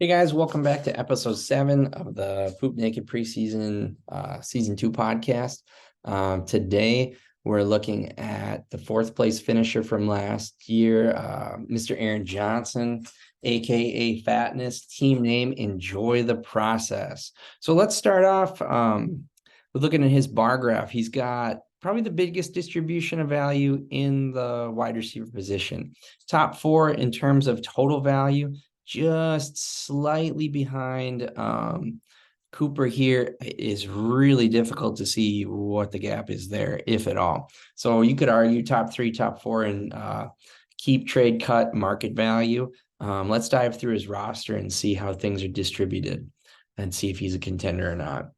Hey guys, welcome back to episode 7 of the Poopnaked Preseason Season 2 podcast. Today we're looking at the fourth place finisher from last year, Mr. Aaron Johnson, aka Fatness, team name Enjoy the Process. So let's start off with looking at his bar graph. He's got probably the biggest distribution of value in the wide receiver position. Top 4 in terms of total value, just slightly behind Cooper here. Is really difficult to see what the gap is there, if at all. So you could argue top 3, top 4 in keep, trade, cut, market value. Let's dive through his roster and see how things are distributed and see if he's a contender or not.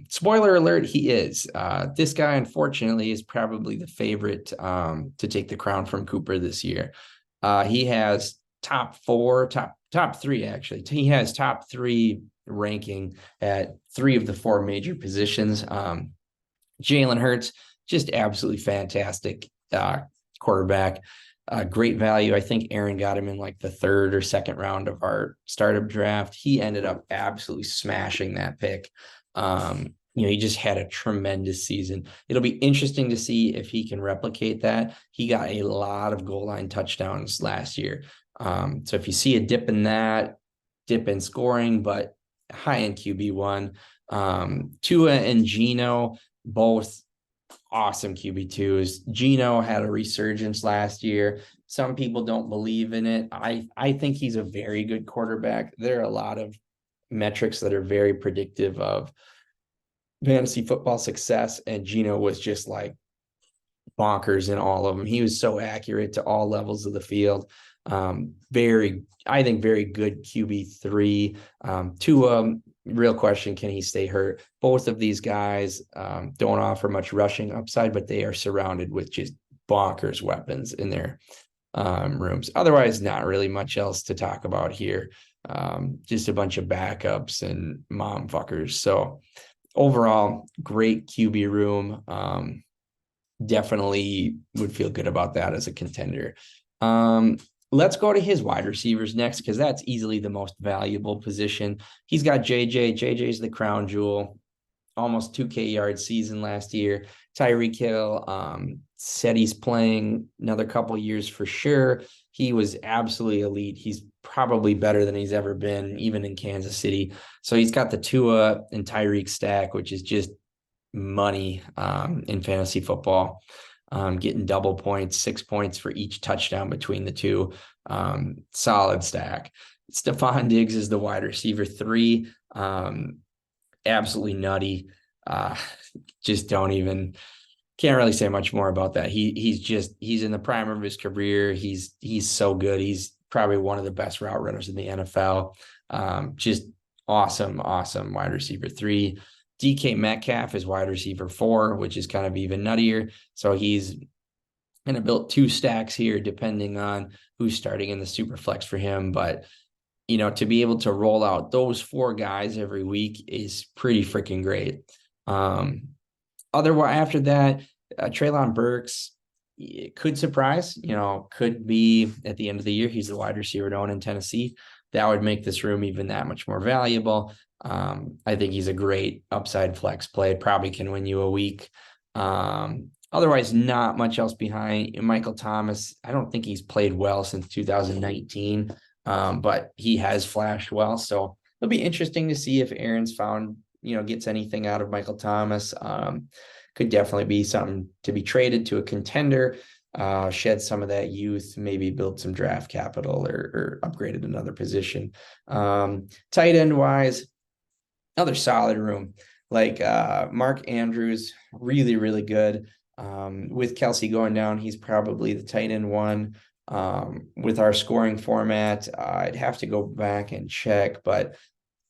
Spoiler alert, he is. This guy, unfortunately, is probably the favorite to take the crown from Cooper this year. He has top 3, actually. He has top 3 ranking at 3 of the 4 major positions. Jalen Hurts, just absolutely fantastic quarterback. Great value. I think Aaron got him in like the 3rd or 2nd round of our startup draft. He ended up absolutely smashing that pick. He just had a tremendous season. It'll be interesting to see if he can replicate that. He got a lot of goal line touchdowns last year. So if you see a dip in that, dip in scoring, but high end QB1. Tua and Geno, both awesome QB2s. Geno had a resurgence last year. Some people don't believe in it. I think he's a very good quarterback. There are a lot of metrics that are very predictive of fantasy football success, and Geno was just like bonkers in all of them. He was so accurate to all levels of the field. I think very good QB3. Tua, real question, can he stay hurt? Both of these guys don't offer much rushing upside, but they are surrounded with just bonkers weapons in their rooms. Otherwise, not really much else to talk about here. Just a bunch of backups and mom fuckers. So overall, great QB room. Definitely would feel good about that as a contender. Let's go to his wide receivers next, because that's easily the most valuable position. He's got JJ. JJ's the crown jewel. Almost 2K yard season last year. Tyreek Hill said he's playing another couple years for sure. He was absolutely elite. He's probably better than he's ever been, even in Kansas City. So he's got the Tua and Tyreek stack, which is just money in fantasy football. Getting double points, 6 points for each touchdown between the two. Solid stack. Stephon Diggs is the wide receiver 3. Absolutely nutty. Just can't really say much more about that. He's in the prime of his career. He's so good. He's probably one of the best route runners in the NFL. Just awesome wide receiver 3. DK Metcalf is wide receiver 4, which is kind of even nuttier. So he's going to build 2 stacks here, depending on who's starting in the super flex for him. But, to be able to roll out those 4 guys every week is pretty freaking great. Otherwise, after that, Treylon Burks could surprise, could be at the end of the year. He's the wide receiver known in Tennessee. That would make this room even that much more valuable. I think he's a great upside flex play, probably can win you a week. Otherwise, not much else behind. Michael Thomas, I don't think he's played well since 2019, but he has flashed well. So it'll be interesting to see if Aaron's gets anything out of Michael Thomas. Could definitely be something to be traded to a contender, shed some of that youth, maybe build some draft capital or upgraded another position. Tight end wise, another solid room. Like Mark Andrews, really, really good. With Kelsey going down, he's probably the tight end 1. With our scoring format, I'd have to go back and check, but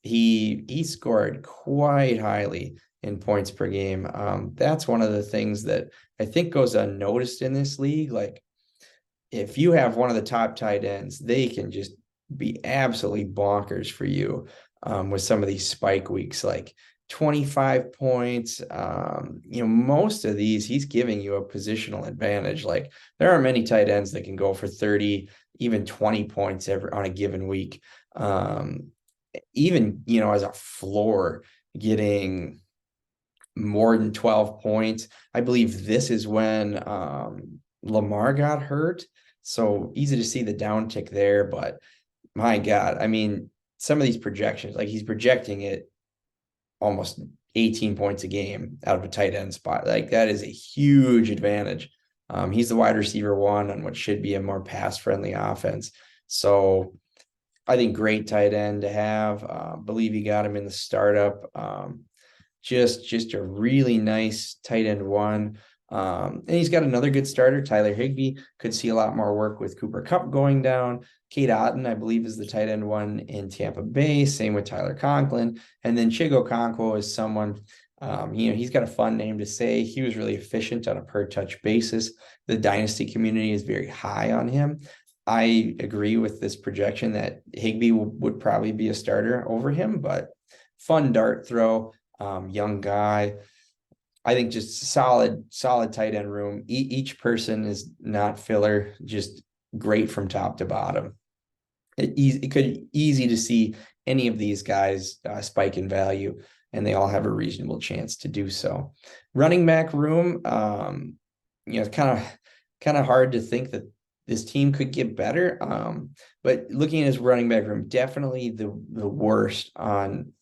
he scored quite highly in points per game. That's one of the things that I think goes unnoticed in this league. Like, if you have one of the top tight ends, they can just be absolutely bonkers for you with some of these spike weeks, like 25 points. Most of these, he's giving you a positional advantage. Like, there are many tight ends that can go for 30, even 20 points on a given week. Even, as a floor, getting more than 12 points. I believe this is when Lamar got hurt. So easy to see the downtick there, but my God, I mean, some of these projections, like he's projecting it almost 18 points a game out of a tight end spot. Like that is a huge advantage. He's the wide receiver one on what should be a more pass friendly offense. So I think great tight end to have. Believe you got him in the startup. Just a really nice tight end one. And he's got another good starter, Tyler Higbee. Could see a lot more work with Cooper Kupp going down. Kate Otten, I believe, is the tight end one in Tampa Bay. Same with Tyler Conklin. And then Chigo Okonkwo is someone, he's got a fun name to say. He was really efficient on a per touch basis. The dynasty community is very high on him. I agree with this projection that Higbee would probably be a starter over him, but fun dart throw, young guy. I think just solid tight end room. Each person is not filler, just great from top to bottom. It could easy to see any of these guys spike in value, and they all have a reasonable chance to do so. Running back room, it's kind of hard to think that this team could get better. But looking at his running back room, definitely the worst on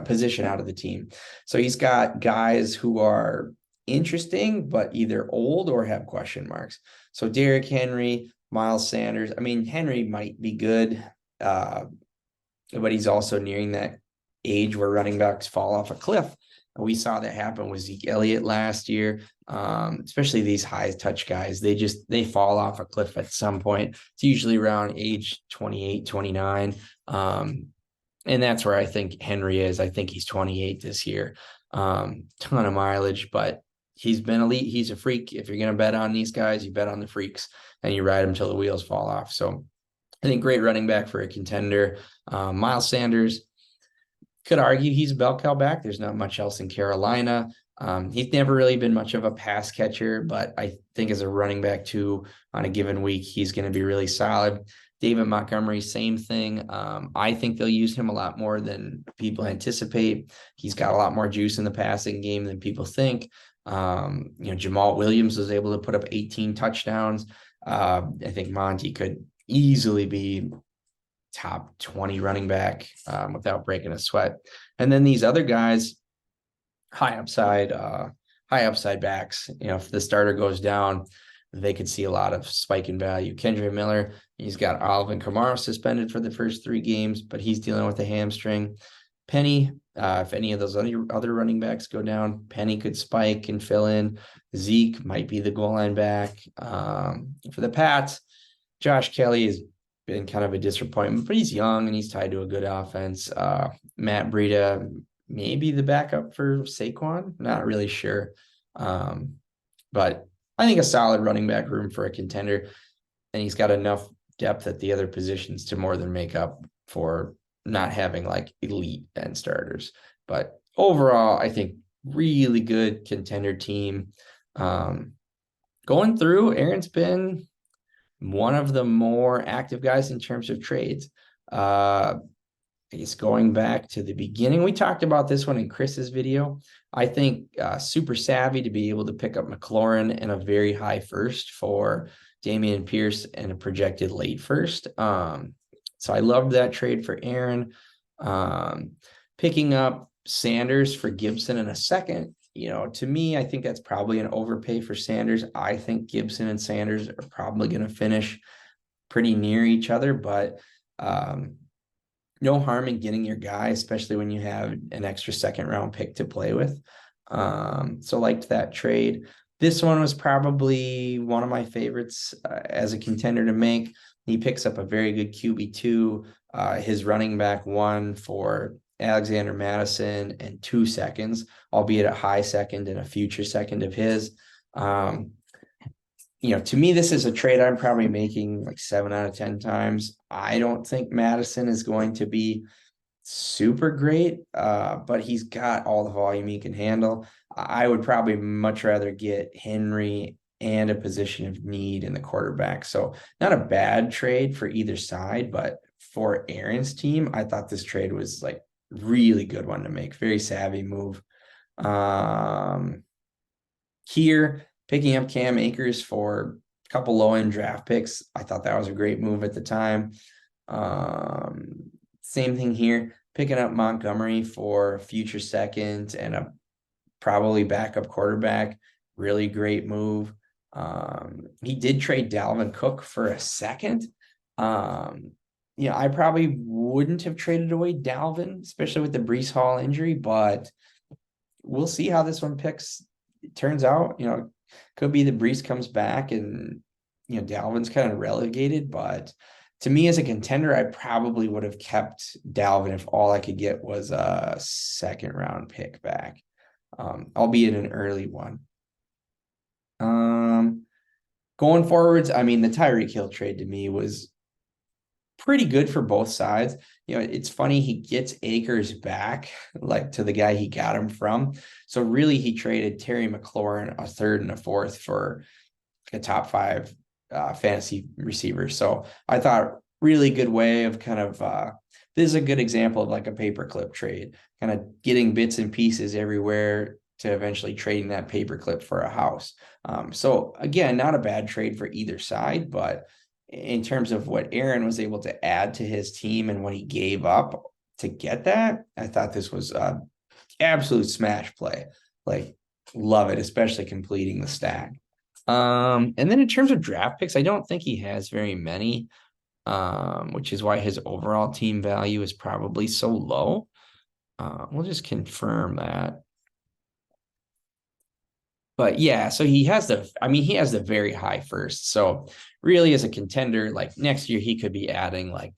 position out of the team. So he's got guys who are interesting, but either old or have question marks. So Derrick Henry, Miles Sanders. I mean, Henry might be good, but he's also nearing that age where running backs fall off a cliff. And we saw that happen with Zeke Elliott last year, especially these high touch guys. They fall off a cliff at some point. It's usually around age 28, 29. And that's where I think Henry is. I think he's 28 this year. Ton of mileage, but he's been elite. He's a freak. If you're going to bet on these guys, you bet on the freaks and you ride them till the wheels fall off. So I think great running back for a contender. Miles Sanders, could argue he's a bell cow back. There's not much else in Carolina. He's never really been much of a pass catcher, but I think as a running back too, on a given week, he's going to be really solid. David Montgomery, same thing. I think they'll use him a lot more than people anticipate. He's got a lot more juice in the passing game than people think. Jamal Williams was able to put up 18 touchdowns. I think Monty could easily be top 20 running back without breaking a sweat. And then these other guys, high upside backs, if the starter goes down, they could see a lot of spike in value. Kendre Miller, he's got Alvin Kamara suspended for the first 3 games, but he's dealing with a hamstring. Penny, if any of those other running backs go down, Penny could spike and fill in. Zeke might be the goal line back. For the Pats, Josh Kelly has been kind of a disappointment, but he's young and he's tied to a good offense. Matt Breida, maybe the backup for Saquon, not really sure. But I think a solid running back room for a contender, and he's got enough depth at the other positions to more than make up for not having like elite end starters. But overall, I think really good contender team. Going through, Aaron's been one of the more active guys in terms of trades. I guess going back to the beginning, we talked about this one in Chris's video. I think super savvy to be able to pick up McLaurin and a very high first for Dameon Pierce and a projected late first. So I loved that trade for Aaron. Picking up Sanders for Gibson in a second, to me, I think that's probably an overpay for Sanders. I think Gibson and Sanders are probably going to finish pretty near each other, but no harm in getting your guy, especially when you have an extra second round pick to play with. So liked that trade. This one was probably one of my favorites as a contender to make. He picks up a very good QB2, his running back 1 for Alexander Madison and 2 seconds, albeit a high second and a future second of his. To me, this is a trade I'm probably making like 7 out of 10 times. I don't think Madison is going to be super great, but he's got all the volume he can handle. I would probably much rather get Henry and a position of need in the quarterback. So not a bad trade for either side, but for Aaron's team, I thought this trade was like really good one to make. Very savvy move. Here, picking up Cam Akers for a couple low-end draft picks, I thought that was a great move at the time. Same thing here, picking up Montgomery for a future second and a probably backup quarterback. Really great move. He did trade Dalvin Cook for a second. I probably wouldn't have traded away Dalvin, especially with the Breece Hall injury, but we'll see how this one turns out. Could be that Breece comes back and Dalvin's kind of relegated, but to me as a contender, I probably would have kept Dalvin if all I could get was a second round pick back, albeit an early one. Going forwards, I mean, the Tyreek Hill trade to me was pretty good for both sides. It's funny, he gets Akers back, like to the guy he got him from. So really, he traded Terry McLaurin, a third and a fourth, for a top 5 fantasy receiver. So I thought really good way of kind of this is a good example of like a paperclip trade, kind of getting bits and pieces everywhere to eventually trading that paperclip for a house. So again, not a bad trade for either side, but in terms of what Aaron was able to add to his team and what he gave up to get that, I thought this was a absolute smash play. Like, love it, especially completing the stack. And then in terms of draft picks, I don't think he has very many, which is why his overall team value is probably so low. We'll just confirm that. But yeah, so he has the very high first. So really as a contender, like next year, he could be adding like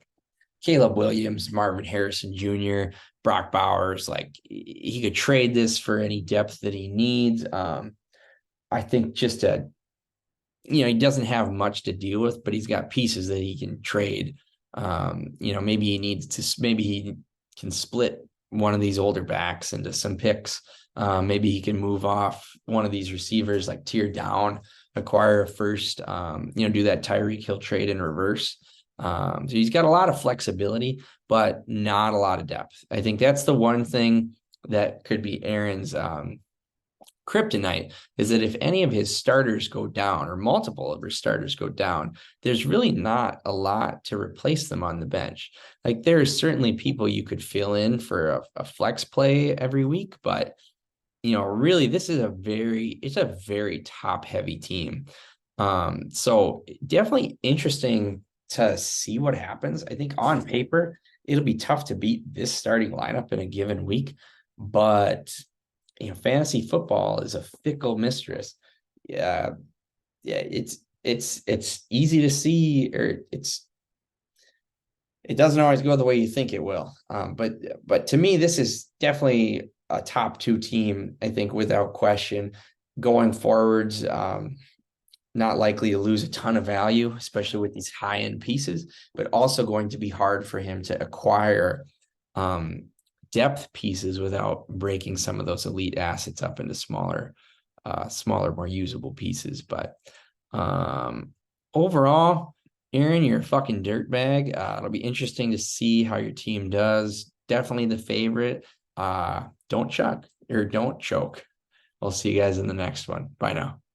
Caleb Williams, Marvin Harrison Jr., Brock Bowers. Like he could trade this for any depth that he needs. I think he doesn't have much to deal with, but he's got pieces that he can trade. Maybe he can split one of these older backs into some picks. Maybe he can move off one of these receivers, like tier down, acquire a first, do that Tyreek Hill trade in reverse. So he's got a lot of flexibility, but not a lot of depth. I think that's the one thing that could be Aaron's kryptonite, is that if any of his starters go down or multiple of his starters go down, there's really not a lot to replace them on the bench. Like there's certainly people you could fill in for a flex play every week, but really this is it's a very top heavy team. So definitely interesting to see what happens. I think on paper, it'll be tough to beat this starting lineup in a given week, but fantasy football is a fickle mistress. Yeah. It's easy to see, or it doesn't always go the way you think it will. But to me, this is definitely a top 2 team, I think, without question. Going forwards, not likely to lose a ton of value, especially with these high-end pieces, but also going to be hard for him to acquire depth pieces without breaking some of those elite assets up into smaller, more usable pieces. But overall, Aaron, you're a fucking dirtbag. It'll be interesting to see how your team does. Definitely the favorite. Don't choke. We'll see you guys in the next one. Bye now.